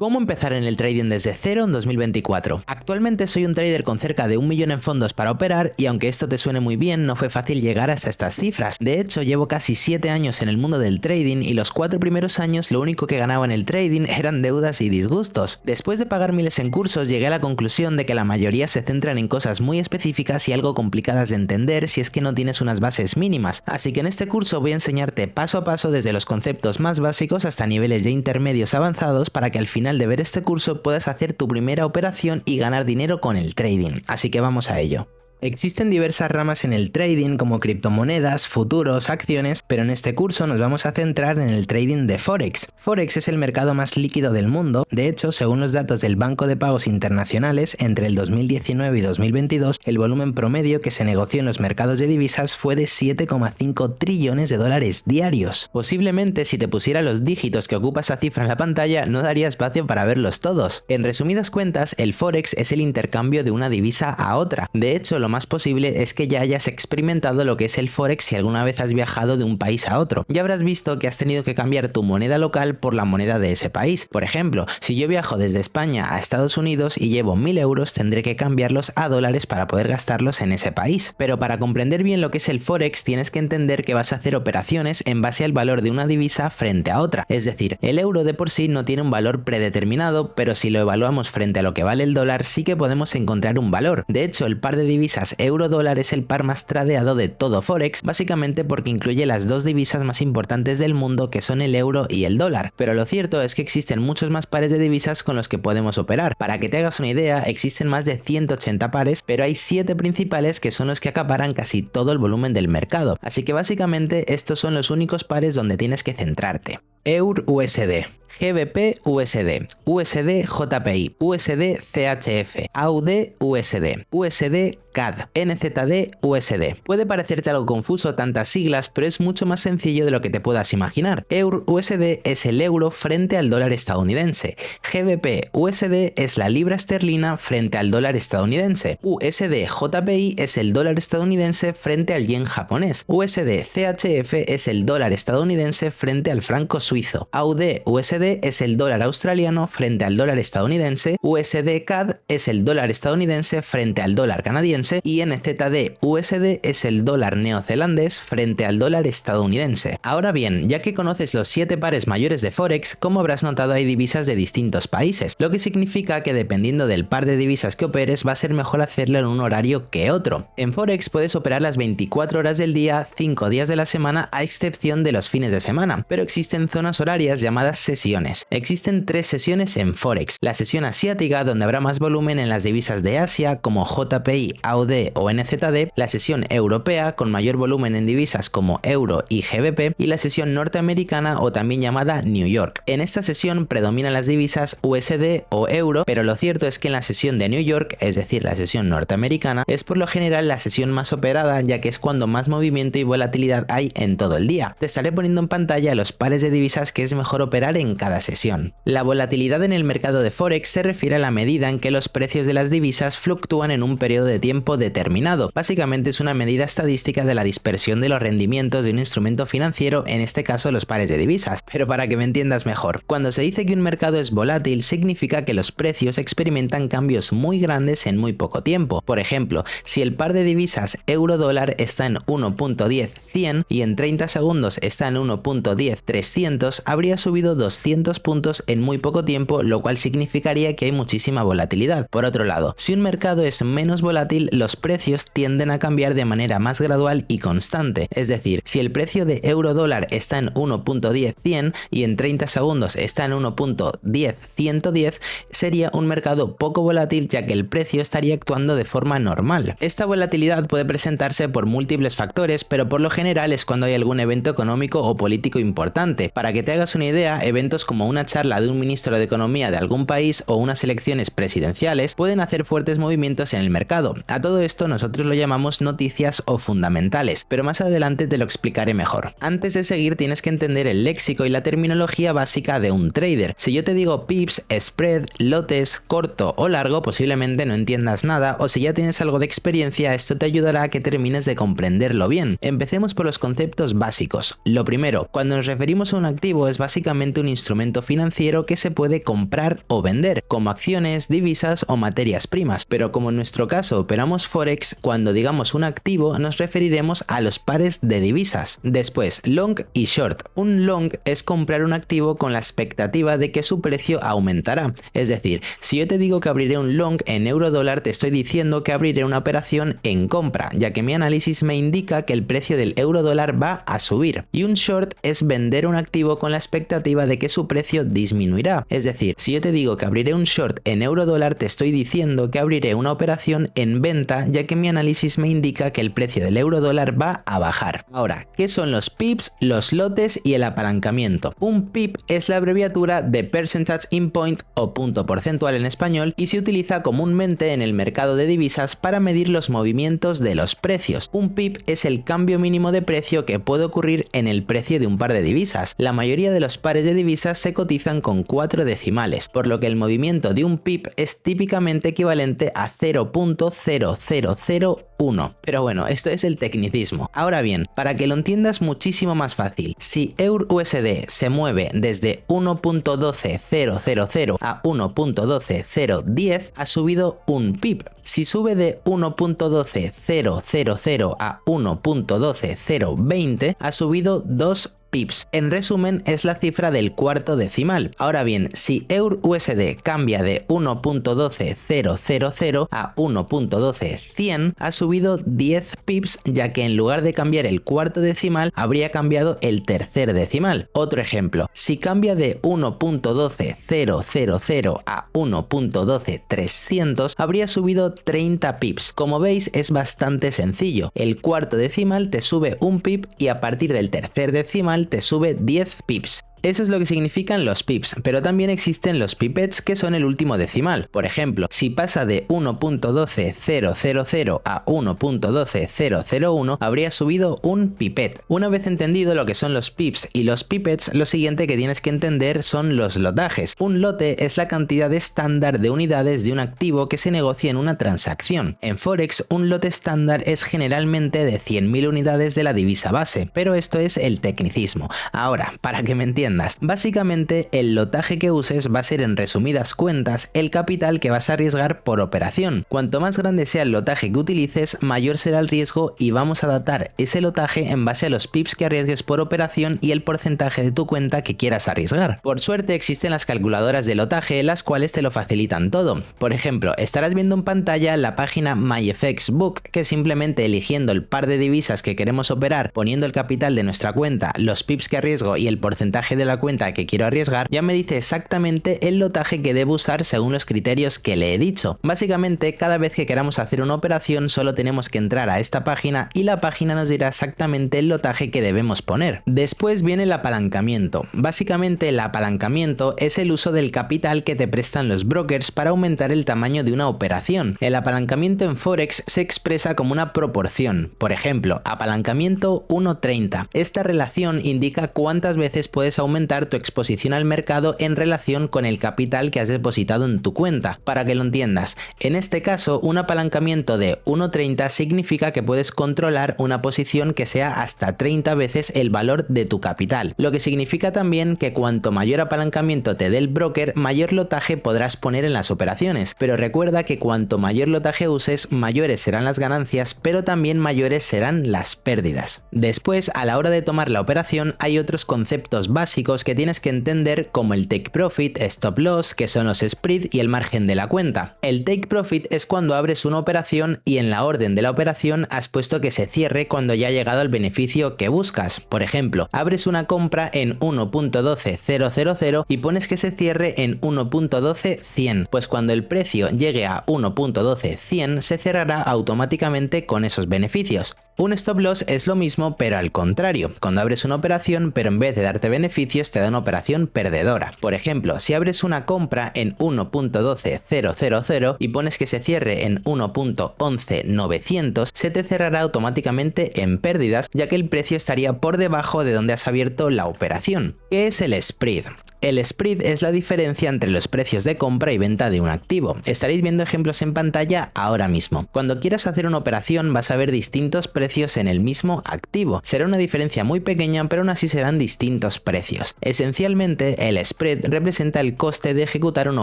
¿Cómo empezar en el trading desde cero en 2024? Actualmente soy un trader con cerca de 1 millón en fondos para operar y aunque esto te suene muy bien, no fue fácil llegar hasta estas cifras. De hecho, llevo casi 7 años en el mundo del trading y los 4 primeros años lo único que ganaba en el trading eran deudas y disgustos. Después de pagar miles en cursos, llegué a la conclusión de que la mayoría se centran en cosas muy específicas y algo complicadas de entender si es que no tienes unas bases mínimas. Así que en este curso voy a enseñarte paso a paso desde los conceptos más básicos hasta niveles ya intermedios avanzados para que al final de ver este curso puedas hacer tu primera operación y ganar dinero con el trading. Así que vamos a ello. Existen diversas ramas en el trading como criptomonedas, futuros, acciones, pero en este curso nos vamos a centrar en el trading de Forex. Forex es el mercado más líquido del mundo. De hecho, según los datos del Banco de Pagos Internacionales, entre el 2019 y 2022, el volumen promedio que se negoció en los mercados de divisas fue de 7,5 trillones de dólares diarios. Posiblemente si te pusiera los dígitos que ocupa esa cifra en la pantalla, no daría espacio para verlos todos. En resumidas cuentas, el Forex es el intercambio de una divisa a otra. De hecho, lo más posible es que ya hayas experimentado lo que es el Forex si alguna vez has viajado de un país a otro. Ya habrás visto que has tenido que cambiar tu moneda local por la moneda de ese país. Por ejemplo, si yo viajo desde España a Estados Unidos y llevo 1000 euros, tendré que cambiarlos a dólares para poder gastarlos en ese país. Pero para comprender bien lo que es el Forex, tienes que entender que vas a hacer operaciones en base al valor de una divisa frente a otra. Es decir, el euro de por sí no tiene un valor predeterminado, pero si lo evaluamos frente a lo que vale el dólar, sí que podemos encontrar un valor. De hecho, el par de divisas euro-dólar es el par más tradeado de todo Forex, básicamente porque incluye las dos divisas más importantes del mundo que son el euro y el dólar. Pero lo cierto es que existen muchos más pares de divisas con los que podemos operar. Para que te hagas una idea, existen más de 180 pares, pero hay 7 principales que son los que acaparan casi todo el volumen del mercado. Así que básicamente estos son los únicos pares donde tienes que centrarte. EUR-USD, GBP-USD, USD-JPY, USD-CHF, AUD-USD, USD-CAD, NZD-USD. Puede parecerte algo confuso tantas siglas, pero es mucho más sencillo de lo que te puedas imaginar. EUR-USD es el euro frente al dólar estadounidense. GBP-USD es la libra esterlina frente al dólar estadounidense. USD-JPY es el dólar estadounidense frente al yen japonés. USD-CHF es el dólar estadounidense frente al franco suizo. AUD-USD es el dólar australiano frente al dólar estadounidense, USD-CAD es el dólar estadounidense frente al dólar canadiense y NZD-USD es el dólar neozelandés frente al dólar estadounidense. Ahora bien, ya que conoces los 7 pares mayores de Forex, como habrás notado hay divisas de distintos países, lo que significa que dependiendo del par de divisas que operes va a ser mejor hacerlo en un horario que otro. En Forex puedes operar las 24 horas del día, 5 días de la semana a excepción de los fines de semana, pero existen zonas horarias llamadas sesiones. Existen 3 sesiones en Forex. La sesión asiática, donde habrá más volumen en las divisas de Asia como JPY, AUD o NZD, la sesión europea con mayor volumen en divisas como euro y GBP y la sesión norteamericana o también llamada New York. En esta sesión predominan las divisas USD o euro, pero lo cierto es que en la sesión de New York, es decir, la sesión norteamericana, es por lo general la sesión más operada, ya que es cuando más movimiento y volatilidad hay en todo el día. Te estaré poniendo en pantalla los pares de divisas que es mejor operar en cada sesión. La volatilidad en el mercado de Forex se refiere a la medida en que los precios de las divisas fluctúan en un periodo de tiempo determinado. Básicamente es una medida estadística de la dispersión de los rendimientos de un instrumento financiero, en este caso los pares de divisas. Pero para que me entiendas mejor, cuando se dice que un mercado es volátil, significa que los precios experimentan cambios muy grandes en muy poco tiempo. Por ejemplo, si el par de divisas euro-dólar está en 1.10-100 y en 30 segundos está en 1.10-300, habría subido 200 puntos en muy poco tiempo, lo cual significaría que hay muchísima volatilidad. Por otro lado, si un mercado es menos volátil, los precios tienden a cambiar de manera más gradual y constante. Es decir, si el precio de euro-dólar está en 1.10-100 y en 30 segundos está en 1.10-110, sería un mercado poco volátil, ya que el precio estaría actuando de forma normal. Esta volatilidad puede presentarse por múltiples factores, pero por lo general es cuando hay algún evento económico o político importante. Para que te hagas una idea, eventos como una charla de un ministro de Economía de algún país o unas elecciones presidenciales pueden hacer fuertes movimientos en el mercado. A todo esto nosotros lo llamamos noticias o fundamentales, pero más adelante te lo explicaré mejor. Antes de seguir tienes que entender el léxico y la terminología básica de un trader. Si yo te digo pips, spread, lotes, corto o largo, posiblemente no entiendas nada, o si ya tienes algo de experiencia, esto te ayudará a que termines de comprenderlo bien. Empecemos por los conceptos básicos. Lo primero, cuando nos referimos a una activo es básicamente un instrumento financiero que se puede comprar o vender, como acciones, divisas o materias primas, pero como en nuestro caso operamos Forex, cuando digamos un activo nos referiremos a los pares de divisas. Después, long y short. Un long es comprar un activo con la expectativa de que su precio aumentará. Es decir, si yo te digo que abriré un long en euro dólar, te estoy diciendo que abriré una operación en compra, ya que mi análisis me indica que el precio del euro dólar va a subir. Y un short es vender un activo con la expectativa de que su precio disminuirá. Es decir, si yo te digo que abriré un short en euro dólar, te estoy diciendo que abriré una operación en venta, ya que mi análisis me indica que el precio del euro dólar va a bajar. Ahora, ¿qué son los pips, los lotes y el apalancamiento? Un pip es la abreviatura de percentage in point o punto porcentual en español y se utiliza comúnmente en el mercado de divisas para medir los movimientos de los precios. Un pip es el cambio mínimo de precio que puede ocurrir en el precio de un par de divisas. La mayoría de los pares de divisas se cotizan con 4 decimales, por lo que el movimiento de un pip es típicamente equivalente a 0.0001. Pero bueno, esto es el tecnicismo. Ahora bien, para que lo entiendas muchísimo más fácil, si EUR-USD se mueve desde 1.12000 a 1.12010, ha subido un pip. Si sube de 1.12000 a 1.12020, ha subido 2 pips. En resumen, es la cifra del cuarto decimal. Ahora bien, si EUR-USD cambia de 1.12000 a 1.12100, ha subido 10 pips, ya que en lugar de cambiar el cuarto decimal, habría cambiado el tercer decimal. Otro ejemplo, si cambia de 1.12000 a 1.12300, habría subido 30 pips. Como veis, es bastante sencillo. El cuarto decimal te sube un pip y a partir del tercer decimal te sube 10 pips. Eso es lo que significan los pips, pero también existen los pipets, que son el último decimal. Por ejemplo, si pasa de 1.12000 a 1.12001, habría subido un pipet. Una vez entendido lo que son los pips y los pipets, lo siguiente que tienes que entender son los lotajes. Un lote es la cantidad estándar de unidades de un activo que se negocia en una transacción. En Forex, un lote estándar es generalmente de 100.000 unidades de la divisa base, pero esto es el tecnicismo. Ahora, para que me entiendas, básicamente el lotaje que uses va a ser, en resumidas cuentas, el capital que vas a arriesgar por operación. Cuanto más grande sea el lotaje que utilices, mayor será el riesgo y vamos a datar ese lotaje en base a los pips que arriesgues por operación y el porcentaje de tu cuenta que quieras arriesgar. Por suerte existen las calculadoras de lotaje, las cuales te lo facilitan todo. Por ejemplo, estarás viendo en pantalla la página MyFXBook, que simplemente eligiendo el par de divisas que queremos operar, poniendo el capital de nuestra cuenta, los pips que arriesgo y el porcentaje de la cuenta que quiero arriesgar, ya me dice exactamente el lotaje que debo usar según los criterios que le he dicho. Básicamente, cada vez que queramos hacer una operación solo tenemos que entrar a esta página y la página nos dirá exactamente el lotaje que debemos poner. Después viene el apalancamiento. Básicamente, el apalancamiento es el uso del capital que te prestan los brokers para aumentar el tamaño de una operación. El apalancamiento en Forex se expresa como una proporción. Por ejemplo, apalancamiento 1:30. Esta relación indica cuántas veces puedes aumentar tu exposición al mercado en relación con el capital que has depositado en tu cuenta. Para que lo entiendas, en este caso, un apalancamiento de 1:30 significa que puedes controlar una posición que sea hasta 30 veces el valor de tu capital, lo que significa también que cuanto mayor apalancamiento te dé el broker, mayor lotaje podrás poner en las operaciones. Pero recuerda que cuanto mayor lotaje uses, mayores serán las ganancias, pero también mayores serán las pérdidas. Después, a la hora de tomar la operación, hay otros conceptos básicos que tienes que entender, como el take profit, stop loss, que son los spread y el margen de la cuenta. El take profit es cuando abres una operación y en la orden de la operación has puesto que se cierre cuando ya ha llegado al beneficio que buscas. Por ejemplo, abres una compra en 1.12000 y pones que se cierre en 1.12100, pues cuando el precio llegue a 1.12100 se cerrará automáticamente con esos beneficios. Un stop loss es lo mismo, pero al contrario, cuando abres una operación pero en vez de darte beneficios te da una operación perdedora. Por ejemplo, si abres una compra en 1.12000 y pones que se cierre en 1.11900, se te cerrará automáticamente en pérdidas, ya que el precio estaría por debajo de donde has abierto la operación. ¿Qué es el spread? El spread es la diferencia entre los precios de compra y venta de un activo. Estaréis viendo ejemplos en pantalla ahora mismo. Cuando quieras hacer una operación vas a ver distintos precios en el mismo activo. Será una diferencia muy pequeña, pero aún así serán distintos precios. Esencialmente, el spread representa el coste de ejecutar una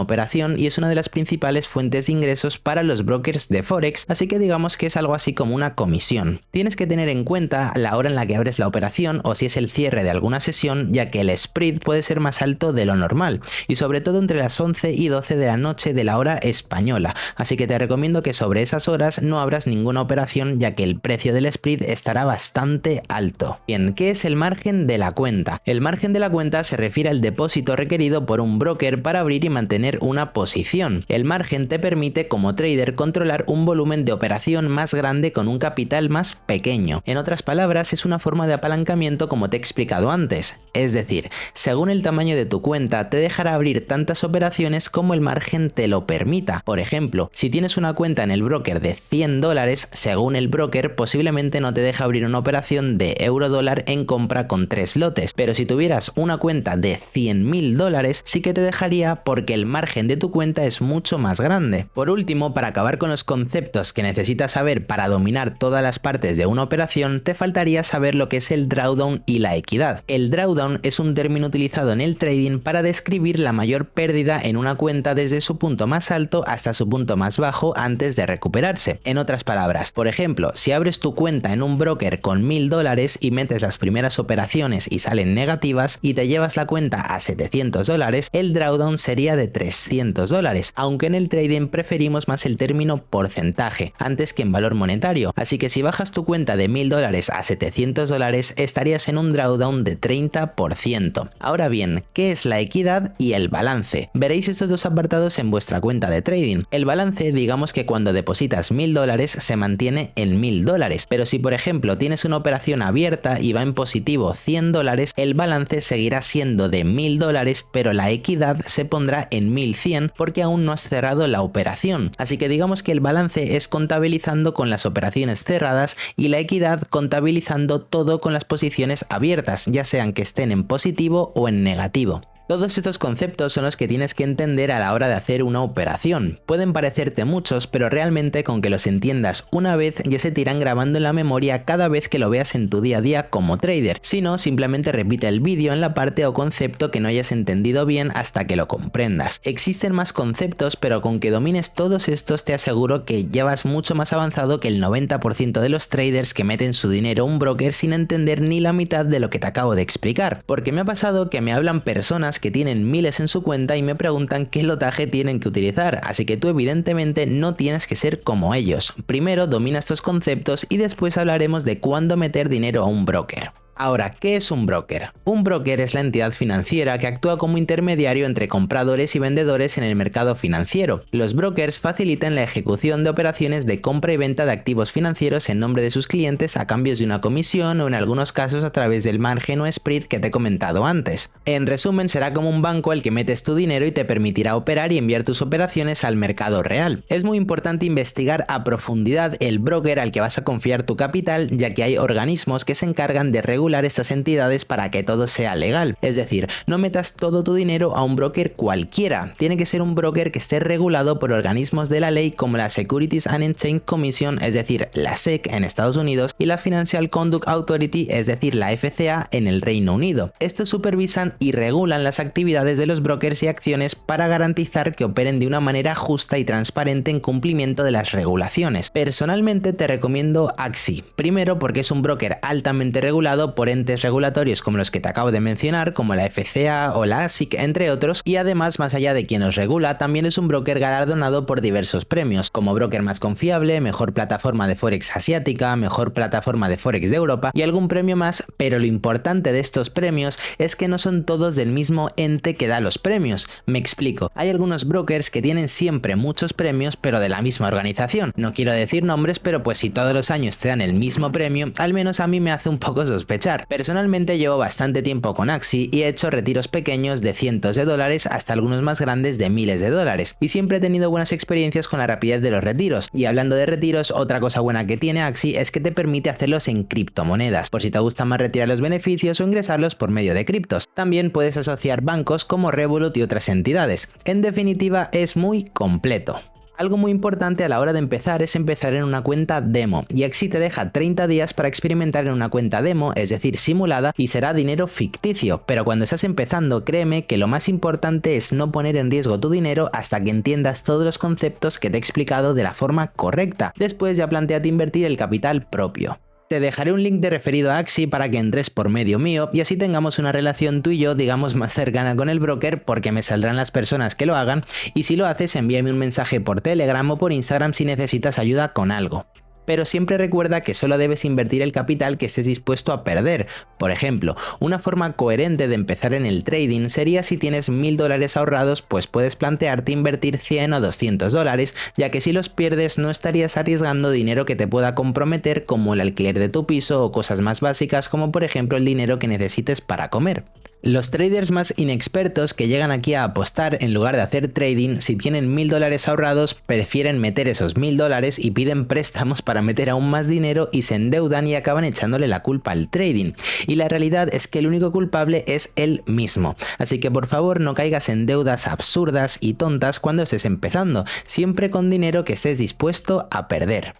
operación y es una de las principales fuentes de ingresos para los brokers de Forex, así que digamos que es algo así como una comisión. Tienes que tener en cuenta la hora en la que abres la operación o si es el cierre de alguna sesión, ya que el spread puede ser más alto de lo normal, y sobre todo entre las 11 y 12 de la noche de la hora española, así que te recomiendo que sobre esas horas no abras ninguna operación, ya que el precio del spread estará bastante alto. Bien, ¿qué es el margen de la cuenta? El margen de la cuenta se refiere al depósito requerido por un broker para abrir y mantener una posición. El margen te permite como trader controlar un volumen de operación más grande con un capital más pequeño. En otras palabras, es una forma de apalancamiento como te he explicado antes, es decir, según el tamaño de tu cuenta te dejará abrir tantas operaciones como el margen te lo permita. Por ejemplo, si tienes una cuenta en el broker de $100, según el broker posiblemente no te deja abrir una operación de euro-dólar en compra con 3 lotes, pero si tuvieras una cuenta de $100.000 sí que te dejaría porque el margen de tu cuenta es mucho más grande. Por último, para acabar con los conceptos que necesitas saber para dominar todas las partes de una operación, te faltaría saber lo que es el drawdown y la equidad. El drawdown es un término utilizado en el trading para describir la mayor pérdida en una cuenta desde su punto más alto hasta su punto más bajo antes de recuperarse. En otras palabras, por ejemplo, si abres tu cuenta en un broker con $1.000 y metes las primeras operaciones y salen negativas y te llevas la cuenta a $700, el drawdown sería de $300, aunque en el trading preferimos más el término porcentaje antes que en valor monetario, así que si bajas tu cuenta de $1.000 a $700 estarías en un drawdown de 30%. Ahora bien, ¿qué es la equidad y el balance? Veréis estos dos apartados en vuestra cuenta de trading. El balance, digamos que cuando depositas $1.000 se mantiene en $1.000, pero si por ejemplo tienes una operación abierta y va en positivo $100, el balance seguirá siendo de $1.000, pero la equidad se pondrá en 1.100 porque aún no has cerrado la operación. Así que digamos que el balance es contabilizando con las operaciones cerradas y la equidad contabilizando todo con las posiciones abiertas, ya sean que estén en positivo o en negativo. Todos estos conceptos son los que tienes que entender a la hora de hacer una operación. Pueden parecerte muchos, pero realmente con que los entiendas una vez ya se te irán grabando en la memoria cada vez que lo veas en tu día a día como trader. Si no, simplemente repite el vídeo en la parte o concepto que no hayas entendido bien hasta que lo comprendas. Existen más conceptos, pero con que domines todos estos te aseguro que ya vas mucho más avanzado que el 90% de los traders que meten su dinero a un broker sin entender ni la mitad de lo que te acabo de explicar. Porque me ha pasado que me hablan personas que tienen miles en su cuenta y me preguntan qué lotaje tienen que utilizar, así que tú evidentemente no tienes que ser como ellos. Primero domina estos conceptos y después hablaremos de cuándo meter dinero a un broker. Ahora, ¿qué es un broker? Un broker es la entidad financiera que actúa como intermediario entre compradores y vendedores en el mercado financiero. Los brokers facilitan la ejecución de operaciones de compra y venta de activos financieros en nombre de sus clientes a cambio de una comisión o en algunos casos a través del margen o spread que te he comentado antes. En resumen, será como un banco al que metes tu dinero y te permitirá operar y enviar tus operaciones al mercado real. Es muy importante investigar a profundidad el broker al que vas a confiar tu capital, ya que hay organismos que se encargan de regular estas entidades para que todo sea legal. Es decir, no metas todo tu dinero a un broker cualquiera. Tiene que ser un broker que esté regulado por organismos de la ley como la Securities and Exchange Commission, es decir, la SEC en Estados Unidos, y la Financial Conduct Authority, es decir, la FCA en el Reino Unido. Estos supervisan y regulan las actividades de los brokers y acciones para garantizar que operen de una manera justa y transparente en cumplimiento de las regulaciones. Personalmente te recomiendo Axi, primero porque es un broker altamente regulado por entes regulatorios como los que te acabo de mencionar, como la FCA o la ASIC, entre otros, y además, más allá de quien los regula, también es un broker galardonado por diversos premios, como broker más confiable, mejor plataforma de Forex asiática, mejor plataforma de Forex de Europa y algún premio más, pero lo importante de estos premios es que no son todos del mismo ente que da los premios. Me explico, hay algunos brokers que tienen siempre muchos premios, pero de la misma organización. No quiero decir nombres, pero pues si todos los años te dan el mismo premio, al menos a mí me hace un poco sospechar. aprovechar. Personalmente llevo bastante tiempo con Axie y he hecho retiros pequeños de cientos de dólares hasta algunos más grandes de miles de dólares, y siempre he tenido buenas experiencias con la rapidez de los retiros. Y hablando de retiros, otra cosa buena que tiene Axie es que te permite hacerlos en criptomonedas, por si te gusta más retirar los beneficios o ingresarlos por medio de criptos. También puedes asociar bancos como Revolut y otras entidades. En definitiva, es muy completo. Algo muy importante a la hora de empezar es empezar en una cuenta demo, y Axie te deja 30 días para experimentar en una cuenta demo, es decir, simulada, y será dinero ficticio, pero cuando estás empezando, créeme que lo más importante es no poner en riesgo tu dinero hasta que entiendas todos los conceptos que te he explicado de la forma correcta. Después ya plantéate invertir el capital propio. Te dejaré un link de referido a Axie para que entres por medio mío y así tengamos una relación tú y yo, digamos, más cercana con el broker, porque me saldrán las personas que lo hagan, y si lo haces envíame un mensaje por Telegram o por Instagram si necesitas ayuda con algo. Pero siempre recuerda que solo debes invertir el capital que estés dispuesto a perder. Por ejemplo, una forma coherente de empezar en el trading sería si tienes 1000 dólares ahorrados, pues puedes plantearte invertir 100 o 200 dólares, ya que si los pierdes no estarías arriesgando dinero que te pueda comprometer, como el alquiler de tu piso o cosas más básicas como por ejemplo el dinero que necesites para comer. Los traders más inexpertos que llegan aquí a apostar en lugar de hacer trading, si tienen 1000 dólares ahorrados, prefieren meter esos 1000 dólares y piden préstamos para meter aún más dinero y se endeudan y acaban echándole la culpa al trading. Y la realidad es que el único culpable es él mismo. Así que por favor no caigas en deudas absurdas y tontas cuando estés empezando, siempre con dinero que estés dispuesto a perder.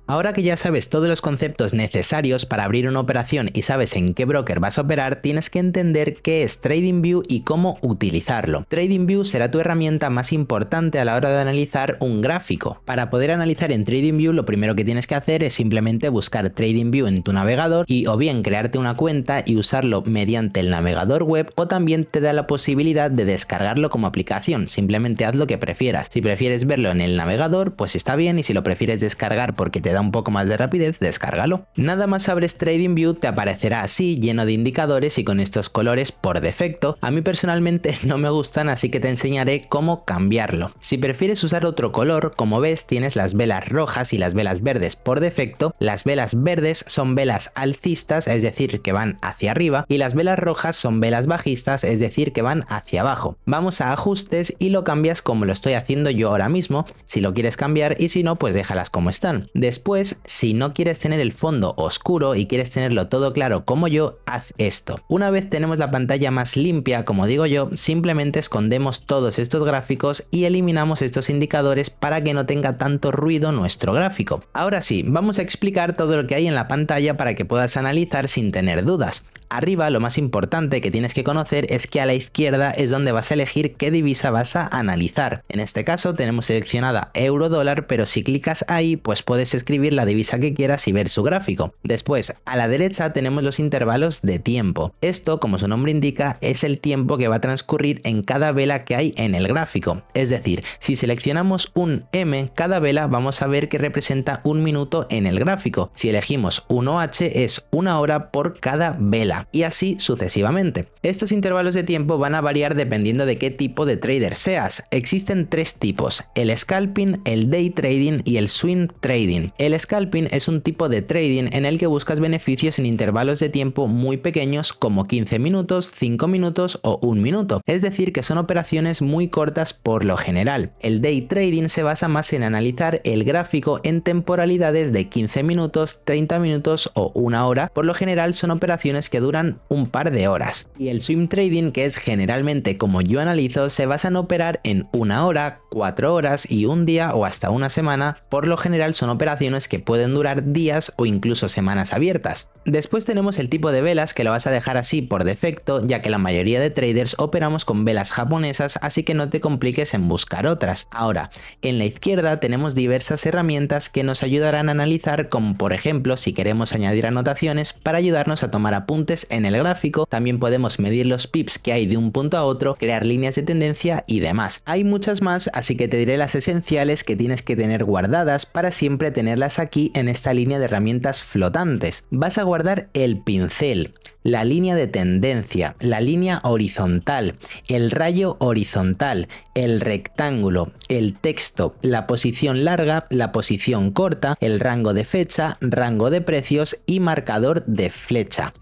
Ahora que ya sabes todos los conceptos necesarios para abrir una operación y sabes en qué broker vas a operar, tienes que entender qué es TradingView y cómo utilizarlo. TradingView será tu herramienta más importante a la hora de analizar un gráfico. Para poder analizar en TradingView, lo primero que tienes que hacer es simplemente buscar TradingView en tu navegador y o bien crearte una cuenta y usarlo mediante el navegador web, o también te da la posibilidad de descargarlo como aplicación. Simplemente haz lo que prefieras. Si prefieres verlo en el navegador, pues está bien, y si lo prefieres descargar porque te da un poco más de rapidez, descárgalo. Nada más abres TradingView, te aparecerá así, lleno de indicadores y con estos colores por defecto. A mí personalmente no me gustan, así que te enseñaré cómo cambiarlo. Si prefieres usar otro color, como ves tienes las velas rojas y las velas verdes por defecto. Las velas verdes son velas alcistas, es decir, que van hacia arriba, y las velas rojas son velas bajistas, es decir, que van hacia abajo. Vamos a ajustes y lo cambias como lo estoy haciendo yo ahora mismo, si lo quieres cambiar, y si no, pues déjalas como están. Después, si no quieres tener el fondo oscuro y quieres tenerlo todo claro como yo, haz esto. Una vez tenemos la pantalla más limpia, como digo yo, simplemente escondemos todos estos gráficos y eliminamos estos indicadores para que no tenga tanto ruido nuestro gráfico. Ahora sí, vamos a explicar todo lo que hay en la pantalla para que puedas analizar sin tener dudas. Arriba, lo más importante que tienes que conocer es que a la izquierda es donde vas a elegir qué divisa vas a analizar. En este caso tenemos seleccionada euro-dólar, pero si clicas ahí pues puedes escribir la divisa que quieras y ver su gráfico. Después, a la derecha tenemos los intervalos de tiempo. Esto, como su nombre indica, es el tiempo que va a transcurrir en cada vela que hay en el gráfico. Es decir, si seleccionamos un M, cada vela vamos a ver que representa un minuto en el gráfico. Si elegimos 1H es una hora por cada vela. Y así sucesivamente. Estos intervalos de tiempo van a variar dependiendo de qué tipo de trader seas. Existen tres tipos: el scalping, el day trading y el swing trading. El scalping es un tipo de trading en el que buscas beneficios en intervalos de tiempo muy pequeños, como 15 minutos, 5 minutos o 1 minuto. Es decir, que son operaciones muy cortas por lo general. El day trading se basa más en analizar el gráfico en temporalidades de 15 minutos, 30 minutos o 1 hora. Por lo general son operaciones que duran un par de horas. Y el swing trading, que es generalmente como yo analizo, se basa en operar en 1 hora, 4 horas y un día o hasta una semana. Por lo general son operaciones que pueden durar días o incluso semanas abiertas. Después tenemos el tipo de velas, que lo vas a dejar así por defecto, ya que la mayoría de traders operamos con velas japonesas, así que no te compliques en buscar otras. Ahora, en la izquierda tenemos diversas herramientas que nos ayudarán a analizar, como por ejemplo si queremos añadir anotaciones para ayudarnos a tomar apuntes en el gráfico. También podemos medir los pips que hay de un punto a otro, crear líneas de tendencia y demás. Hay muchas más, así que te diré las esenciales que tienes que tener guardadas para siempre tenerlas aquí en esta línea de herramientas flotantes. Vas a guardar el pincel, la línea de tendencia, la línea horizontal, el rayo horizontal, el rectángulo, el texto, la posición larga, la posición corta, el rango de fecha, rango de precios y marcador de flecha.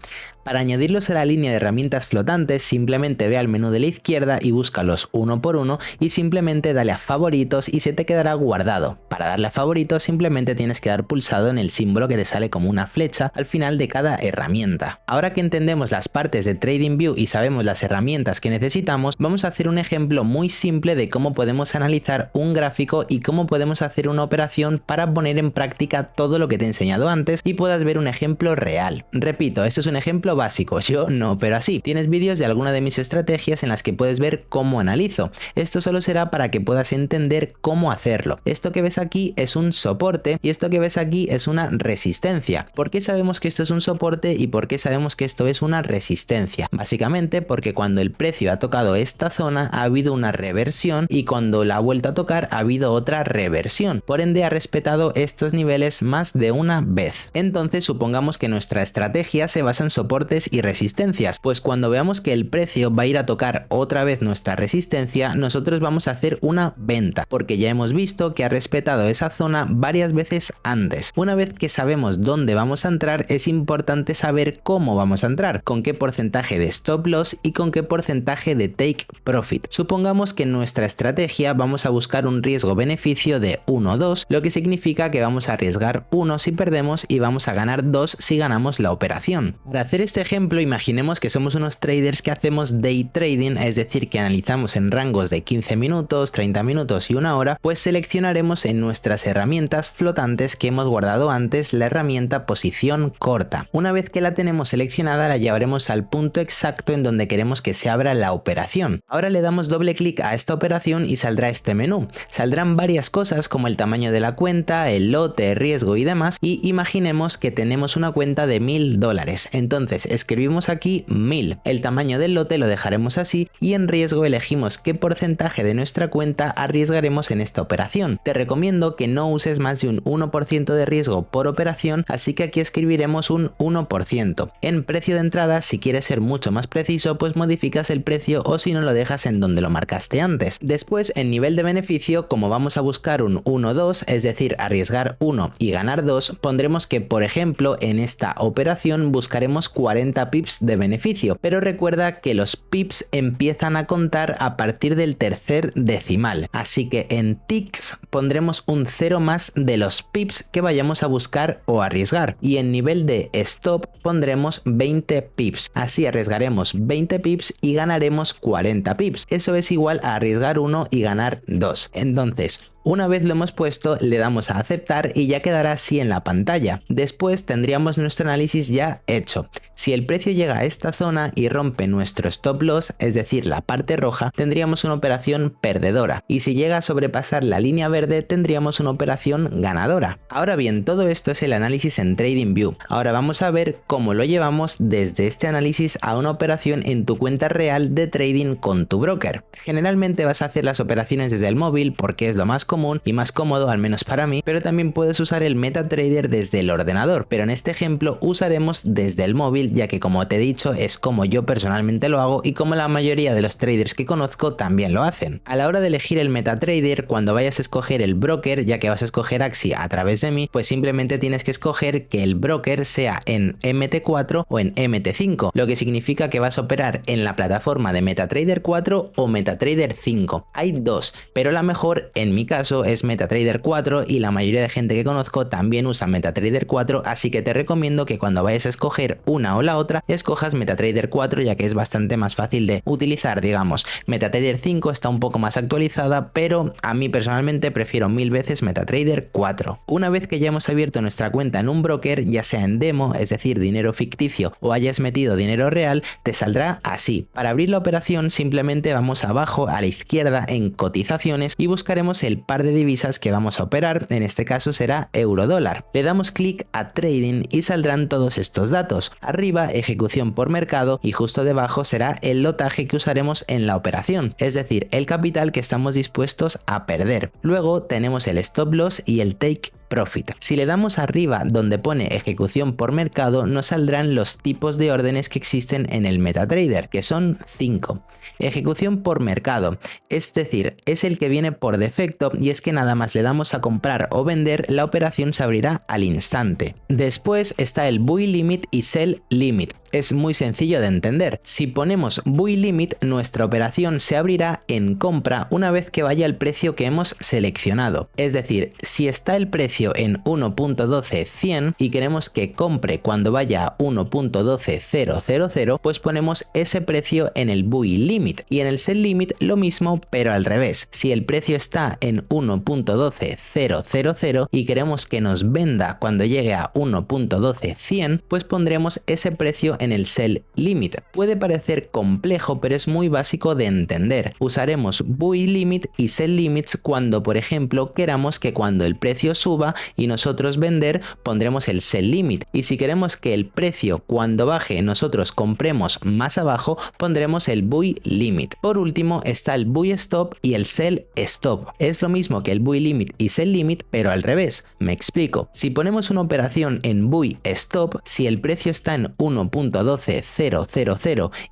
Para añadirlos a la línea de herramientas flotantes, simplemente ve al menú de la izquierda y búscalos uno por uno y simplemente dale a favoritos y se te quedará guardado. Para darle a favoritos simplemente tienes que dar pulsado en el símbolo que te sale como una flecha al final de cada herramienta. Ahora que entendemos las partes de TradingView y sabemos las herramientas que necesitamos, vamos a hacer un ejemplo muy simple de cómo podemos analizar un gráfico y cómo podemos hacer una operación para poner en práctica todo lo que te he enseñado antes y puedas ver un ejemplo real. Repito, este es un ejemplo básico, yo no opero así. Tienes vídeos de alguna de mis estrategias en las que puedes ver cómo analizo. Esto solo será para que puedas entender cómo hacerlo. Esto que ves aquí es un soporte y esto que ves aquí es una resistencia. ¿Por qué sabemos que esto es un soporte y por qué sabemos que esto es una resistencia? Básicamente porque cuando el precio ha tocado esta zona ha habido una reversión y cuando la ha vuelto a tocar ha habido otra reversión. Por ende ha respetado estos niveles más de una vez. Entonces supongamos que nuestra estrategia se basa en soportes y resistencias, pues cuando veamos que el precio va a ir a tocar otra vez nuestra resistencia, nosotros vamos a hacer una venta, porque ya hemos visto que ha respetado esa zona varias veces antes. Una vez que sabemos dónde vamos a entrar, es importante saber cómo vamos a entrar, con qué porcentaje de stop loss y con qué porcentaje de take profit. Supongamos que en nuestra estrategia vamos a buscar un riesgo-beneficio de 1-2, lo que significa que vamos a arriesgar 1 si perdemos y vamos a ganar 2 si ganamos la operación. Para hacer este ejemplo, imaginemos que somos unos traders que hacemos day trading, es decir, que analizamos en rangos de 15 minutos, 30 minutos y una hora, pues seleccionaremos en nuestras herramientas flotantes que hemos guardado antes la herramienta posición corta. Una vez que la tenemos seleccionada, la llevaremos al punto exacto en donde queremos que se abra la operación. Ahora le damos doble clic a esta operación y saldrá este menú. Saldrán varias cosas como el tamaño de la cuenta, el lote, riesgo y demás, y imaginemos que tenemos una cuenta de $1000. Entonces escribimos aquí 1000, el tamaño del lote lo dejaremos así y en riesgo elegimos qué porcentaje de nuestra cuenta arriesgaremos en esta operación. Te recomiendo que no uses más de un 1% de riesgo por operación, así que aquí escribiremos un 1%. En precio de entrada, si quieres ser mucho más preciso, pues modificas el precio o si no lo dejas en donde lo marcaste antes. Después, en nivel de beneficio, como vamos a buscar un 1-2, es decir, arriesgar 1 y ganar 2, pondremos que, por ejemplo, en esta operación buscaremos 40 pips de beneficio, pero recuerda que los pips empiezan a contar a partir del tercer decimal, así que en ticks pondremos un 0 más de los pips que vayamos a buscar o arriesgar, y en nivel de stop pondremos 20 pips, así arriesgaremos 20 pips y ganaremos 40 pips, eso es igual a arriesgar 1 y ganar 2. Entonces, una vez lo hemos puesto, le damos a aceptar y ya quedará así en la pantalla. Después tendríamos nuestro análisis ya hecho. Si el precio llega a esta zona y rompe nuestro stop loss, es decir, la parte roja, tendríamos una operación perdedora. Y si llega a sobrepasar la línea verde, tendríamos una operación ganadora. Ahora bien, todo esto es el análisis en TradingView. Ahora vamos a ver cómo lo llevamos desde este análisis a una operación en tu cuenta real de trading con tu broker. Generalmente vas a hacer las operaciones desde el móvil porque es lo más común y más cómodo, al menos para mí, pero también puedes usar el MetaTrader desde el ordenador, pero en este ejemplo usaremos desde el móvil, ya que como te he dicho es como yo personalmente lo hago y como la mayoría de los traders que conozco también lo hacen. A la hora de elegir el MetaTrader, cuando vayas a escoger el broker, ya que vas a escoger Axie a través de mí, pues simplemente tienes que escoger que el broker sea en MT4 o en MT5, lo que significa que vas a operar en la plataforma de MetaTrader 4 o MetaTrader 5. Hay dos, pero la mejor en mi caso es MetaTrader 4 y la mayoría de gente que conozco también usa MetaTrader 4, así que te recomiendo que cuando vayas a escoger una o la otra, escojas MetaTrader 4 ya que es bastante más fácil de utilizar, digamos. MetaTrader 5 está un poco más actualizada, pero a mí personalmente prefiero 1000 veces MetaTrader 4. Una vez que ya hemos abierto nuestra cuenta en un broker, ya sea en demo, es decir, dinero ficticio, o hayas metido dinero real, te saldrá así. Para abrir la operación simplemente vamos abajo a la izquierda en cotizaciones y buscaremos el par par de divisas que vamos a operar, en este caso será euro-dólar. Le damos clic a Trading y saldrán todos estos datos. Arriba, ejecución por mercado y justo debajo será el lotaje que usaremos en la operación, es decir, el capital que estamos dispuestos a perder. Luego tenemos el stop loss y el take profit. Si le damos arriba donde pone ejecución por mercado, nos saldrán los tipos de órdenes que existen en el MetaTrader, que son 5. Ejecución por mercado, es decir, es el que viene por defecto y es que nada más le damos a comprar o vender, la operación se abrirá al instante. Después está el buy limit y sell limit. Es muy sencillo de entender. Si ponemos buy limit, nuestra operación se abrirá en compra una vez que vaya el precio que hemos seleccionado. Es decir, si está el precio en 1.12100 y queremos que compre cuando vaya a 1.12000, pues ponemos ese precio en el buy limit, y en el sell limit lo mismo, pero al revés. Si el precio está en 1.12000 y queremos que nos venda cuando llegue a 1.12100, pues pondremos ese precio en el sell limit. Puede parecer complejo, pero es muy básico de entender. Usaremos buy limit y sell limits cuando, por ejemplo, queramos que cuando el precio suba y nosotros vender, pondremos el sell limit, y si queremos que el precio cuando baje nosotros compremos más abajo, pondremos el buy limit. Por último está el buy stop y el sell stop. Es lo mismo que el buy limit y sell limit, pero al revés. Me explico. Si ponemos una operación en buy stop, si el precio está en 1.12000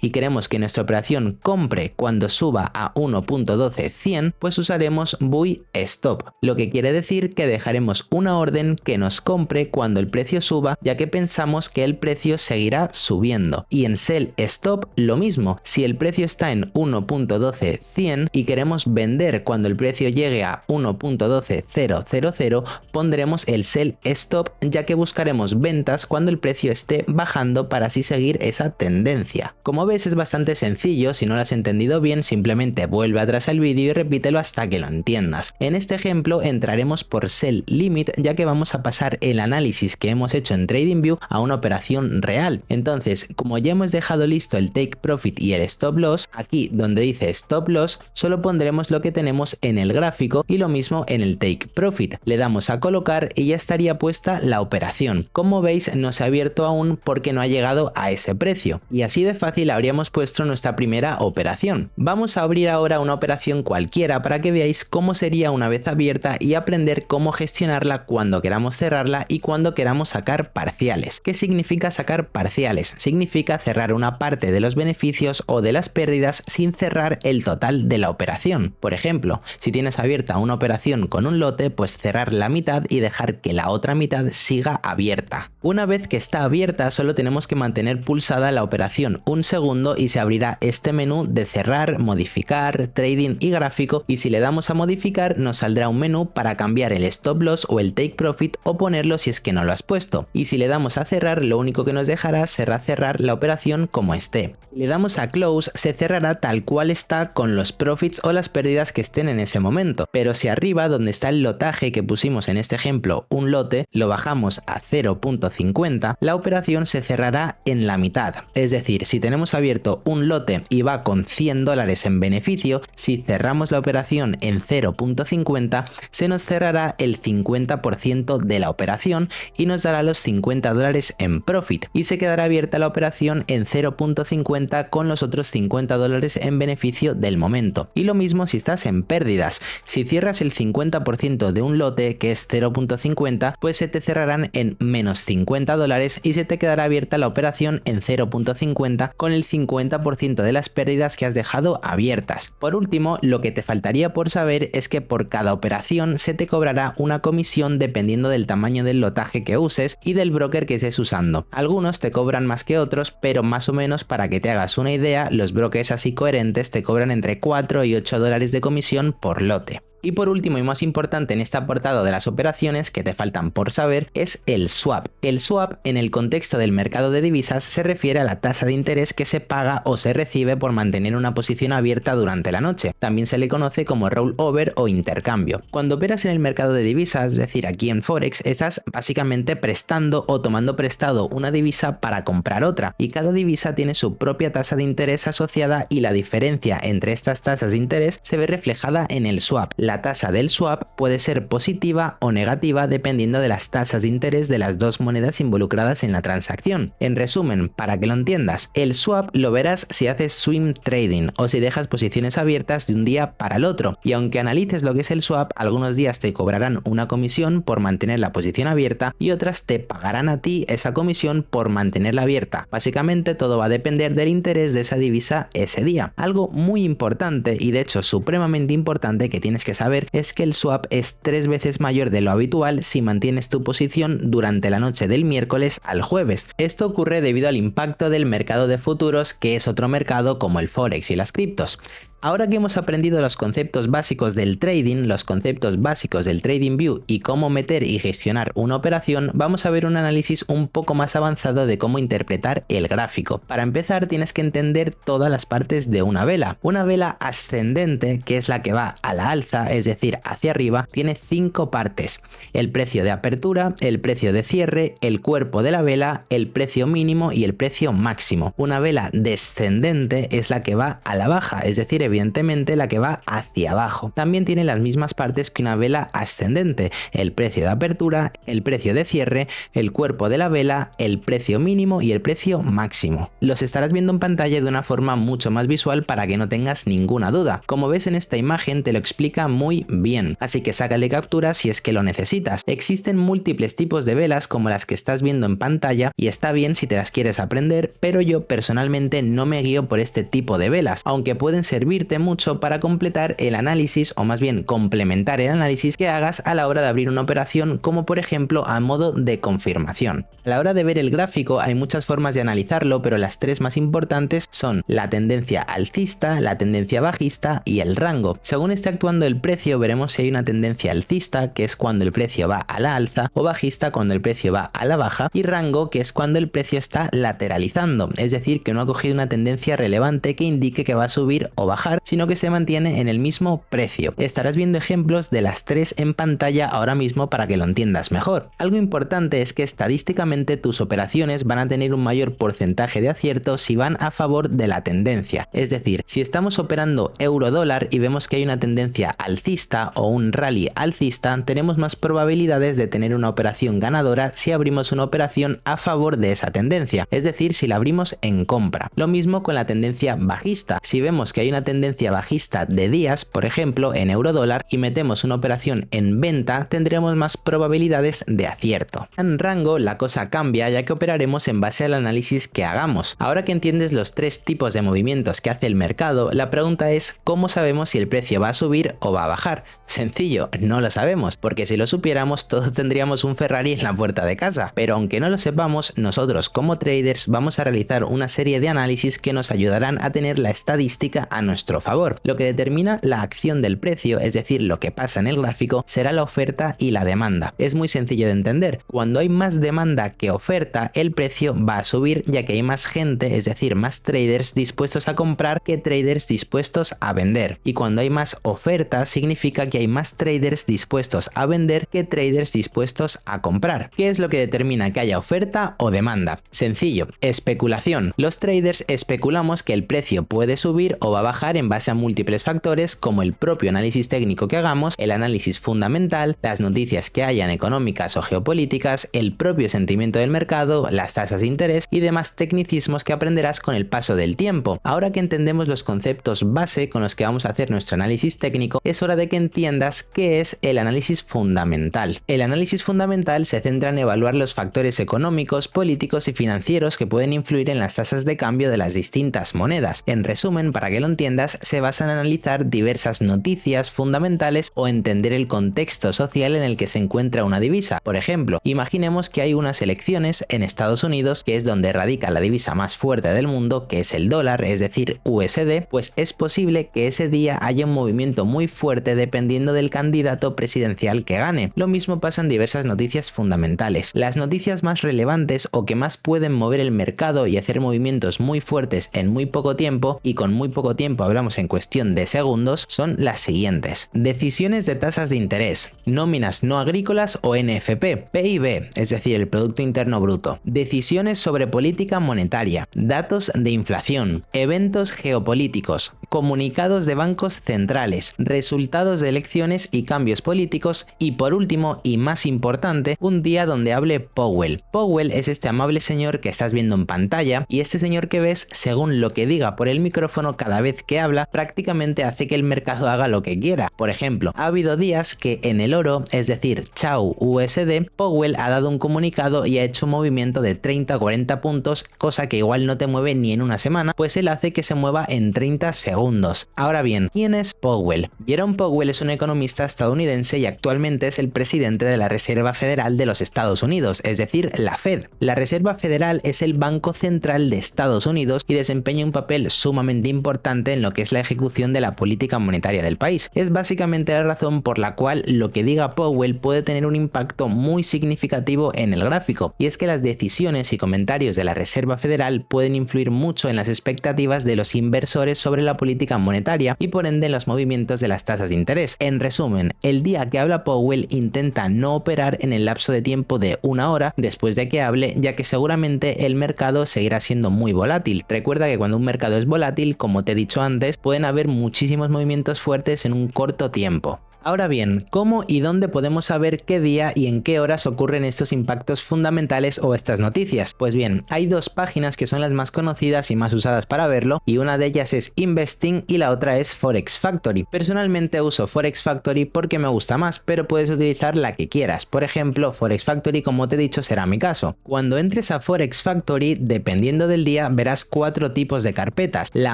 y queremos que nuestra operación compre cuando suba a 1.12100, pues usaremos buy stop, lo que quiere decir que dejaremos una orden que nos compre cuando el precio suba, ya que pensamos que el precio seguirá subiendo. Y en sell stop lo mismo. Si el precio está en 1.12100 y queremos vender cuando el precio llegue a 1.12000, pondremos el sell stop, ya que buscaremos ventas cuando el precio esté bajando para así seguir esa tendencia. Como ves, es bastante sencillo. Si no lo has entendido bien, simplemente vuelve atrás al vídeo y repítelo hasta que lo entiendas. En este ejemplo entraremos por sell limit, ya que vamos a pasar el análisis que hemos hecho en TradingView a una operación real. Entonces, como ya hemos dejado listo el take profit y el stop loss, aquí donde dice stop loss solo pondremos lo que tenemos en el gráfico y lo mismo en el take profit. Le damos a colocar y ya estaría puesta la operación. Como veis, no se ha abierto aún porque no ha llegado a ese precio, y así de fácil habríamos puesto nuestra primera operación. Vamos a abrir ahora una operación cualquiera para que veáis cómo sería una vez abierta y aprender cómo gestionarla cuando queramos cerrarla y cuando queramos sacar parciales. ¿Qué significa sacar parciales? Significa cerrar una parte de los beneficios o de las pérdidas sin cerrar el total de la operación. Por ejemplo, si tienes abierta una operación con un lote, pues cerrar la mitad y dejar que la otra mitad siga abierta. Una vez que está abierta, solo tenemos que mantener pulsada la operación un segundo y se abrirá este menú de cerrar, modificar, trading y gráfico, y si le damos a modificar nos saldrá un menú para cambiar el stop loss o el take profit o ponerlo si es que no lo has puesto, y si le damos a cerrar lo único que nos dejará será cerrar la operación como esté. Si le damos a close se cerrará tal cual está con los profits o las pérdidas que estén en ese momento, pero si arriba donde está el lotaje que pusimos en este ejemplo, un lote, lo bajamos a 0.50, la operación se cerrará en la mitad. Es decir, si tenemos abierto un lote y va con $100 en beneficio, si cerramos la operación en 0.50 se nos cerrará el 50% de la operación y nos dará los $50 en profit, y se quedará abierta la operación en 0.50 con los otros $50 en beneficio del momento. Y lo mismo si estás en pérdidas. Si cierras el 50% de un lote, que es 0.50, pues se te cerrarán en menos $50 y se te quedará abierta la operación en 0.50 con el 50% de las pérdidas que has dejado abiertas. Por último, lo que te faltaría por saber es que por cada operación se te cobrará una comisión dependiendo del tamaño del lotaje que uses y del broker que estés usando. Algunos te cobran más que otros, pero más o menos para que te hagas una idea, los brokers así coherentes te cobran entre 4 y $8 de comisión por lote. Y por último y más importante en este apartado de las operaciones que te faltan por saber es el swap. El swap en el contexto del mercado de divisas se refiere a la tasa de interés que se paga o se recibe por mantener una posición abierta durante la noche. También se le conoce como rollover o intercambio. Cuando operas en el mercado de divisas, es decir aquí en Forex, estás básicamente prestando o tomando prestado una divisa para comprar otra, y cada divisa tiene su propia tasa de interés asociada y la diferencia entre estas tasas de interés se ve reflejada en el swap. La la tasa del swap puede ser positiva o negativa dependiendo de las tasas de interés de las dos monedas involucradas en la transacción. En resumen, para que lo entiendas, el swap lo verás si haces swing trading o si dejas posiciones abiertas de un día para el otro, y aunque analices lo que es el swap, algunos días te cobrarán una comisión por mantener la posición abierta y otras te pagarán a ti esa comisión por mantenerla abierta. Básicamente todo va a depender del interés de esa divisa ese día. Algo muy importante y de hecho supremamente importante que tienes que saber es que el swap es 3 veces mayor de lo habitual si mantienes tu posición durante la noche del miércoles al jueves. Esto ocurre debido al impacto del mercado de futuros, que es otro mercado como el Forex y las criptos. Ahora que hemos aprendido los conceptos básicos del trading, los conceptos básicos del TradingView y cómo meter y gestionar una operación, vamos a ver un análisis un poco más avanzado de cómo interpretar el gráfico. Para empezar, tienes que entender todas las partes de una vela. Una vela ascendente, que es la que va a la alza, es decir, hacia arriba, tiene 5 partes: el precio de apertura, el precio de cierre, el cuerpo de la vela, el precio mínimo y el precio máximo. Una vela descendente es la que va a la baja, es decir, evidentemente la que va hacia abajo. También tiene las mismas partes que una vela ascendente: el precio de apertura, el precio de cierre, el cuerpo de la vela, el precio mínimo y el precio máximo. Los estarás viendo en pantalla de una forma mucho más visual para que no tengas ninguna duda. Como ves en esta imagen te lo explica muy bien, así que sácale captura si es que lo necesitas. Existen múltiples tipos de velas como las que estás viendo en pantalla y está bien si te las quieres aprender, pero yo personalmente no me guío por este tipo de velas, aunque pueden servirte mucho para completar el análisis, o más bien complementar el análisis que hagas a la hora de abrir una operación, como por ejemplo a modo de confirmación. A la hora de ver el gráfico hay muchas formas de analizarlo, pero las 3 más importantes son la tendencia alcista, la tendencia bajista y el rango. Según esté actuando el precio, veremos si hay una tendencia alcista, que es cuando el precio va a la alza, o bajista, cuando el precio va a la baja, y rango, que es cuando el precio está lateralizando, es decir, que no ha cogido una tendencia relevante que indique que va a subir o bajar, sino que se mantiene en el mismo precio. Estarás viendo ejemplos de las 3 en pantalla ahora mismo para que lo entiendas mejor. Algo importante es que estadísticamente tus operaciones van a tener un mayor porcentaje de acierto si van a favor de la tendencia. Es decir, si estamos operando euro-dólar y vemos que hay una tendencia alcista o un rally alcista, tenemos más probabilidades de tener una operación ganadora si abrimos una operación a favor de esa tendencia, es decir, si la abrimos en compra. Lo mismo con la tendencia bajista. Si vemos que hay una tendencia bajista de días, por ejemplo en euro-dólar, y metemos una operación en venta, tendremos más probabilidades de acierto. En rango la cosa cambia, ya que operaremos en base al análisis que hagamos. Ahora que entiendes los 3 tipos de movimientos que hace el mercado, la pregunta es ¿cómo sabemos si el precio va a subir o va a bajar? Sencillo, no lo sabemos, porque si lo supiéramos todos tendríamos un Ferrari en la puerta de casa, pero aunque no lo sepamos, nosotros como traders vamos a realizar una serie de análisis que nos ayudarán a tener la estadística a nuestro favor. Lo que determina la acción del precio, es decir, lo que pasa en el gráfico, será la oferta y la demanda. Es muy sencillo de entender. Cuando hay más demanda que oferta, el precio va a subir, ya que hay más gente, es decir, más traders dispuestos a comprar que traders dispuestos a vender. Y cuando hay más oferta, significa que hay más traders dispuestos a vender que traders dispuestos a comprar. ¿Qué es lo que determina que haya oferta o demanda? Sencillo, especulación. Los traders especulamos que el precio puede subir o va a bajar en base a múltiples factores como el propio análisis técnico que hagamos, el análisis fundamental, las noticias que hayan económicas o geopolíticas, el propio sentimiento del mercado, las tasas de interés y demás tecnicismos que aprenderás con el paso del tiempo. Ahora que entendemos los conceptos base con los que vamos a hacer nuestro análisis técnico, es hora de que entiendas qué es el análisis fundamental. El análisis fundamental se centra en evaluar los factores económicos, políticos y financieros que pueden influir en las tasas de cambio de las distintas monedas. En resumen, para que lo entiendas, se basa en analizar diversas noticias fundamentales o entender el contexto social en el que se encuentra una divisa. Por ejemplo, imaginemos que hay unas elecciones en Estados Unidos, que es donde radica la divisa más fuerte del mundo, que es el dólar, es decir, USD, pues es posible que ese día haya un movimiento muy fuerte dependiendo del candidato presidencial que gane. Lo mismo pasa en diversas noticias fundamentales. Las noticias más relevantes o que más pueden mover el mercado y hacer movimientos muy fuertes en muy poco tiempo, y con muy poco tiempo hablamos en cuestión de segundos, son las siguientes: decisiones de tasas de interés, nóminas no agrícolas o NFP, PIB, es decir, el Producto Interno Bruto, decisiones sobre política monetaria, datos de inflación, eventos geopolíticos, comunicados de bancos centrales, resultados resultados de elecciones y cambios políticos y por último y más importante, un día donde hable Powell. Powell es este amable señor que estás viendo en pantalla y este señor que ves, según lo que diga por el micrófono cada vez que habla, prácticamente hace que el mercado haga lo que quiera. Por ejemplo, ha habido días que en el oro, es decir, Chau USD, Powell ha dado un comunicado y ha hecho un movimiento de 30 o 40 puntos, cosa que igual no te mueve ni en una semana, pues él hace que se mueva en 30 segundos. Ahora bien, ¿quién es Powell? Jerome Powell es un economista estadounidense y actualmente es el presidente de la Reserva Federal de los Estados Unidos, es decir, la Fed. La Reserva Federal es el banco central de Estados Unidos y desempeña un papel sumamente importante en lo que es la ejecución de la política monetaria del país. Es básicamente la razón por la cual lo que diga Powell puede tener un impacto muy significativo en el gráfico, y es que las decisiones y comentarios de la Reserva Federal pueden influir mucho en las expectativas de los inversores sobre la política monetaria y por ende en los movimientos de las tasas de interés. En resumen, el día que habla Powell intenta no operar en el lapso de tiempo de una hora después de que hable, ya que seguramente el mercado seguirá siendo muy volátil. Recuerda que cuando un mercado es volátil, como te he dicho antes, pueden haber muchísimos movimientos fuertes en un corto tiempo. Ahora bien, ¿cómo y dónde podemos saber qué día y en qué horas ocurren estos impactos fundamentales o estas noticias? Pues bien, hay dos páginas que son las más conocidas y más usadas para verlo, y una de ellas es Investing y la otra es Forex Factory. Personalmente uso Forex Factory porque me gusta más, pero puedes utilizar la que quieras. Por ejemplo, Forex Factory, como te he dicho, será mi caso. Cuando entres a Forex Factory, dependiendo del día, verás 4 tipos de carpetas. La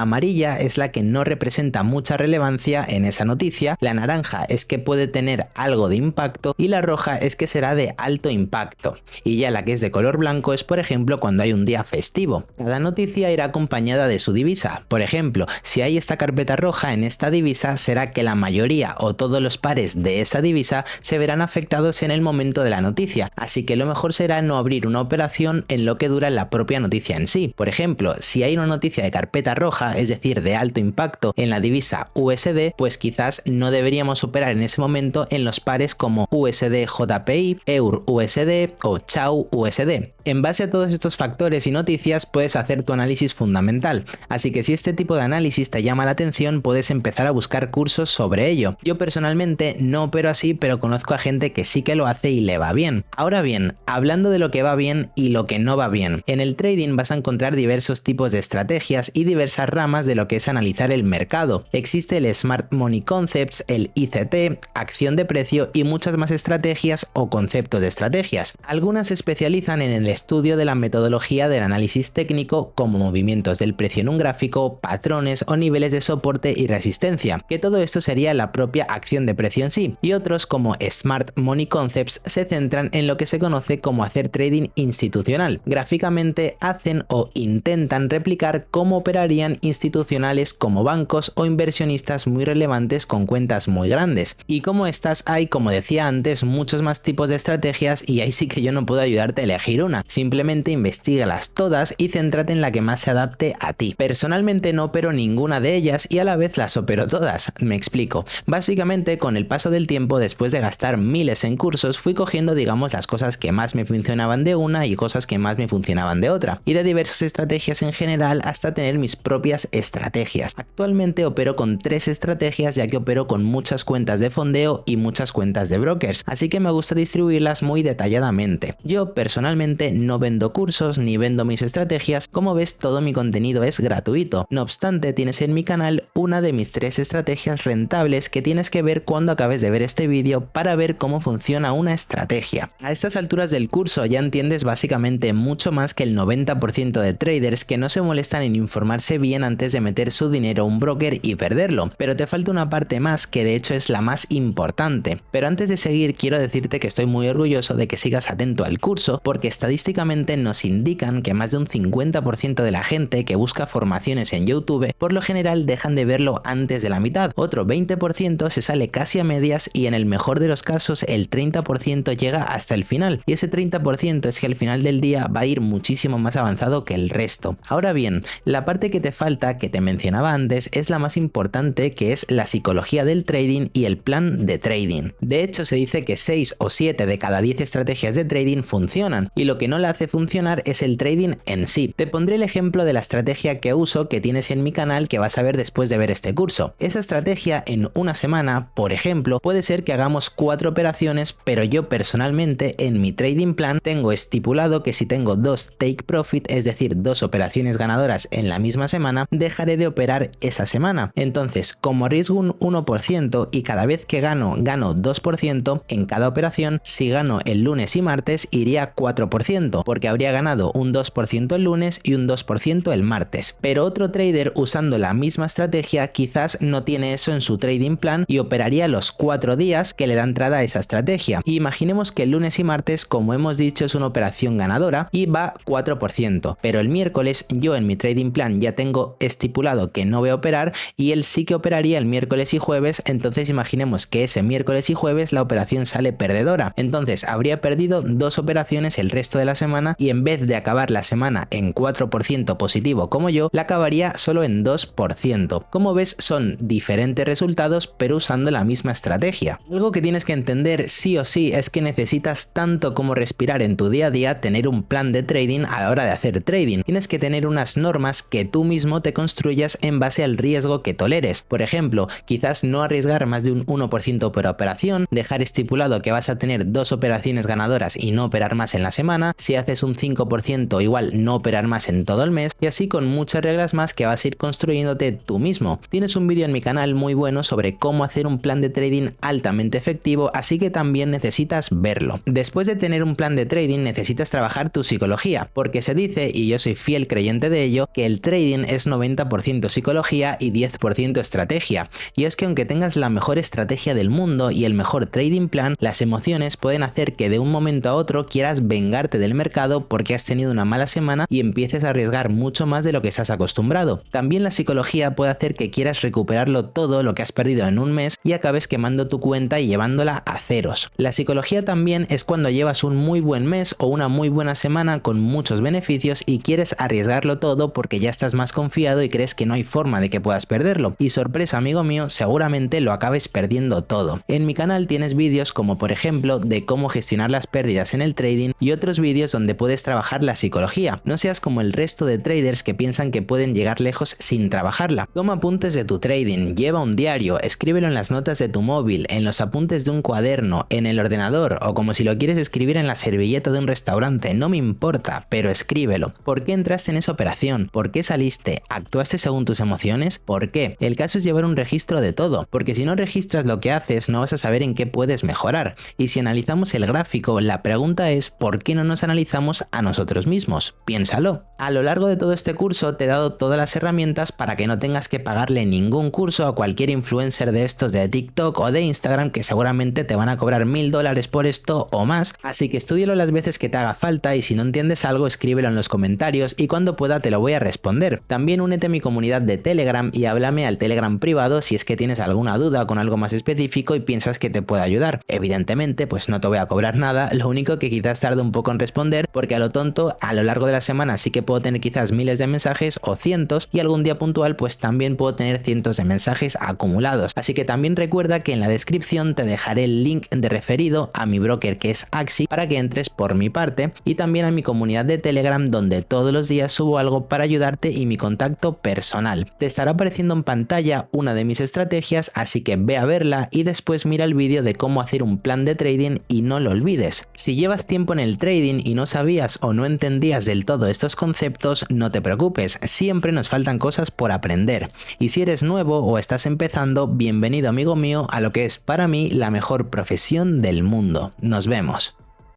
amarilla es la que no representa mucha relevancia en esa noticia, la naranja es que puede tener algo de impacto y la roja es que será de alto impacto. Y ya la que es de color blanco es, por ejemplo, cuando hay un día festivo. Cada noticia irá acompañada de su divisa. Por ejemplo, si hay esta carpeta roja en esta divisa, será que la mayoría o todos los pares de esa divisa se verán afectados en el momento de la noticia, así que lo mejor será no abrir una operación en lo que dura la propia noticia en sí. Por ejemplo, si hay una noticia de carpeta roja, es decir, de alto impacto en la divisa USD, pues quizás no deberíamos operar en ese momento en los pares como USD JPY, EUR USD o Chau USD. En base a todos estos factores y noticias puedes hacer tu análisis fundamental, así que si este tipo de análisis te llama la atención puedes empezar a buscar cursos sobre ello. Yo personalmente no opero así, pero conozco a gente que sí que lo hace y le va bien. Ahora bien, hablando de lo que va bien y lo que no va bien, en el trading vas a encontrar diversos tipos de estrategias y diversas ramas de lo que es analizar el mercado. Existe el Smart Money Concepts, el ICT, acción de precio y muchas más estrategias o conceptos de estrategias. Algunas se especializan en el estudio de la metodología del análisis técnico, como movimientos del precio en un gráfico, patrones o niveles de soporte y resistencia, que todo esto sería la propia acción de precio en sí, y otros como Smart Money Concepts se centran en lo que se conoce como hacer trading institucional. Gráficamente hacen o intentan replicar cómo operarían institucionales como bancos o inversionistas muy relevantes con cuentas muy grandes. Y como estas hay, como decía antes, muchos más tipos de estrategias y ahí sí que yo no puedo ayudarte a elegir una. Simplemente investígalas todas y céntrate en la que más se adapte a ti. Personalmente no opero ninguna de ellas y a la vez las opero todas. Me explico. Básicamente con el paso del tiempo, después de gastar miles en cursos, fui cogiendo digamos las cosas que más me funcionaban de una y cosas que más me funcionaban de otra. Y de diversas estrategias en general hasta tener mis propias estrategias. Actualmente opero con 3 estrategias ya que opero con muchas cuentas de fondeo y muchas cuentas de brokers, así que me gusta distribuirlas muy detalladamente. Yo personalmente no vendo cursos ni vendo mis estrategias, como ves todo mi contenido es gratuito. No obstante, tienes en mi canal una de mis 3 estrategias rentables que tienes que ver cuando acabes de ver este vídeo para ver cómo funciona una estrategia. A estas alturas del curso ya entiendes básicamente mucho más que el 90% de traders que no se molestan en informarse bien antes de meter su dinero a un broker y perderlo, pero te falta una parte más que de hecho es la más importante. Pero antes de seguir quiero decirte que estoy muy orgulloso de que sigas atento al curso porque estadísticamente nos indican que más de un 50% de la gente que busca formaciones en YouTube por lo general dejan de verlo antes de la mitad, otro 20% se sale casi a medias y en el mejor de los casos el 30% llega hasta el final, y ese 30% es que al final del día va a ir muchísimo más avanzado que el resto. Ahora bien, la parte que te falta, que te mencionaba antes, es la más importante, que es la psicología del trading y el plan de trading. De hecho, se dice que 6 o 7 de cada 10 estrategias de trading funcionan y lo que no la hace funcionar es el trading en sí. Te pondré el ejemplo de la estrategia que uso que tienes en mi canal que vas a ver después de ver este curso. Esa estrategia en una semana, por ejemplo, puede ser que hagamos 4 operaciones, pero yo personalmente en mi trading plan tengo estipulado que si tengo 2 take profit, es decir, 2 operaciones ganadoras en la misma semana, dejaré de operar esa semana. Entonces, como arriesgo un 1% y cada vez que gano 2% en cada operación, si gano el lunes y martes iría 4%, porque habría ganado un 2% el lunes y un 2% el martes. Pero otro trader usando la misma estrategia quizás no tiene eso en su trading plan y operaría los 4 días que le da entrada a esa estrategia. Y imaginemos que el lunes y martes, como hemos dicho, es una operación ganadora y va 4%, pero el miércoles yo en mi trading plan ya tengo estipulado que no voy a operar y él sí que operaría el miércoles y jueves. Entonces imaginemos que ese miércoles y jueves la operación sale perdedora, entonces habría perdido 2 operaciones el resto de la semana y en vez de acabar la semana en 4% positivo como yo, la acabaría solo en 2%. Como ves, son diferentes resultados pero usando la misma estrategia. Algo que tienes que entender sí o sí es que necesitas tanto como respirar en tu día a día tener un plan de trading a la hora de hacer trading. Tienes que tener unas normas que tú mismo te construyas en base al riesgo que toleres. Por ejemplo, quizás no arriesgar más de un 1% por operación, dejar estipulado que vas a tener 2 operaciones ganadoras y no operar más en la semana, si haces un 5% igual no operar más en todo el mes y así con muchas reglas más que vas a ir construyéndote tú mismo. Tienes un vídeo en mi canal muy bueno sobre cómo hacer un plan de trading altamente efectivo, así que también necesitas verlo. Después de tener un plan de trading necesitas trabajar tu psicología, porque se dice, y yo soy fiel creyente de ello, que el trading es 90% psicología y 10% estrategia. Y es que aunque tengas la mejor estrategia del mundo y el mejor trading plan, las emociones pueden hacer que de un momento a otro quieras vengarte del mercado porque has tenido una mala semana y empieces a arriesgar mucho más de lo que estás acostumbrado. También la psicología puede hacer que quieras recuperarlo todo lo que has perdido en un mes y acabes quemando tu cuenta y llevándola a ceros. La psicología también es cuando llevas un muy buen mes o una muy buena semana con muchos beneficios y quieres arriesgarlo todo porque ya estás más confiado y crees que no hay forma de que puedas perderlo. Y sorpresa, amigo mío, seguramente lo acabes perdiendo todo. En mi canal tienes vídeos como por ejemplo de cómo gestionar las pérdidas en el trading y otros vídeos donde puedes trabajar la psicología. No seas como el resto de traders que piensan que pueden llegar lejos sin trabajarla. Toma apuntes de tu trading, lleva un diario, escríbelo en las notas de tu móvil, en los apuntes de un cuaderno, en el ordenador o como si lo quieres escribir en la servilleta de un restaurante, no me importa, pero escríbelo. ¿Por qué entraste en esa operación? ¿Por qué saliste? ¿Actuaste según tus emociones? ¿Por qué? El caso es llevar un registro de todo, porque si no registras lo que haces no vas a saber en qué puedes mejorar. Y si analizamos el gráfico, la pregunta es ¿por qué no nos analizamos a nosotros mismos? Piénsalo. A lo largo de todo este curso te he dado todas las herramientas para que no tengas que pagarle ningún curso a cualquier influencer de estos de TikTok o de Instagram que seguramente te van a cobrar $1000 por esto o más, así que estúdialo las veces que te haga falta y si no entiendes algo escríbelo en los comentarios y cuando pueda te lo voy a responder. También únete a mi comunidad de Telegram y háblame al Telegram privado si es que tienes alguna duda con algo más específico y piensas que te puedo ayudar. Evidentemente pues no te voy a cobrar nada, lo único que quizás tarde un poco en responder porque a lo tonto a lo largo de la semana sí que puedo tener quizás miles de mensajes o cientos y algún día puntual pues también puedo tener cientos de mensajes acumulados. Así que también recuerda que en la descripción te dejaré el link de referido a mi broker que es Axi para que entres por mi parte y también a mi comunidad de Telegram donde todos los días subo algo para ayudarte y mi contacto personal. Te estará apareciendo en pantalla una de mis estrategias, así que ve a verla y después mira el vídeo de cómo hacer un plan de trading y no lo olvides. Si llevas tiempo en el trading y no sabías o no entendías del todo estos conceptos, no te preocupes, siempre nos faltan cosas por aprender. Y si eres nuevo o estás empezando, bienvenido amigo mío a lo que es para mí la mejor profesión del mundo. Nos vemos.